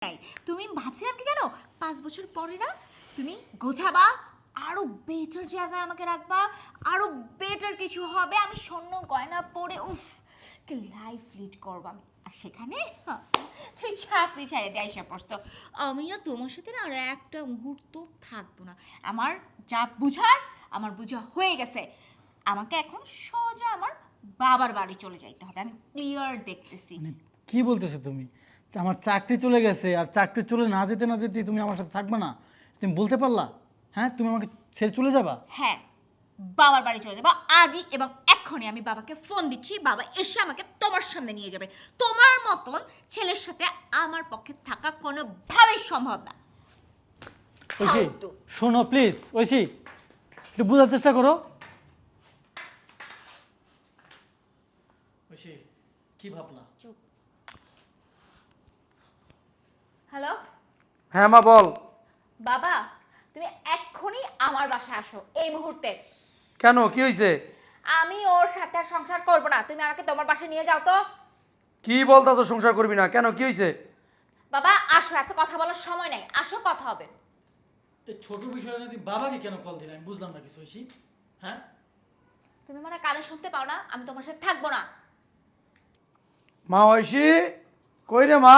নাই। তুমি ভাবছিলাম কি জানো, 5 বছর পরে না তুমি গোছাবা, আরো বেটার জায়গায় আমাকে রাখবা, আরো বেটার কিছু হবে, আমি স্বর্ণ গয়না পরে উফ কি লাইফ লিড করবো আমি। আর সেখানে তুমি চাকরি ছাড়ে দিয়ে এসে পড়ছো। আমি না তোমার সাথে না আর একটা মুহূর্ত থাকবো না। আমার যা বুঝার আমার বুঝা হয়ে গেছে। আমাকে এখন সোজা আমার বাবার বাড়ি চলে যাইতে হবে, আমি ক্লিয়ার দেখতেছি। মানে কি বলতেছো তুমি? যে আমার চাকরি চলে গেছে আর চাকরি চলে না যেতে না যেতে তুমি আমার সাথে থাকবে না? তুমি বলতে পারলা? হ্যাঁ, তুমি আমাকে ছেড়ে চলে যাবা? হ্যাঁ, বাবার বাড়ি চলে যাবো আজই এবং এক্ষুনি। আমি বাবাকে ফোন দিচ্ছি, বাবা এসে আমাকে তোমার সামনে নিয়ে যাবে। তোমার মতন ছেলের সাথে আমার পক্ষে থাকা কোনোভাবেই সম্ভব না। ঐশী, ফালতু। শোনো প্লিজ। ঐশী, একটু বোঝার চেষ্টা করো। ঐশী, কি ভাবলা? চুপ। হ্যালো হ্যাঁ মা বল। বাবা, তুমি এক্ষুনি আমার বাসায় আসো এই মুহূর্তে। কেন, কি হয়েছে? আমি ওর সাথে আর সংসার করবো না, তুমি আমাকে তোমার বাসায় নিয়ে যাও তো। কি বলতাছো সংসার করবি না? কেন, কি হয়েছে? বাবা আসো, এত কথা বলার সময় নাই, আসো কথা হবে। এই ছোট বিষয়ে যদি বাবাকে কেন কল দিলে আমি বুঝলাম না কিছু। ঐশী, হ্যাঁ, তুমি মানে কানে শুনতে পাও না আমি তোমার সাথে থাকবো না। মা ঐশী, কই রে মা?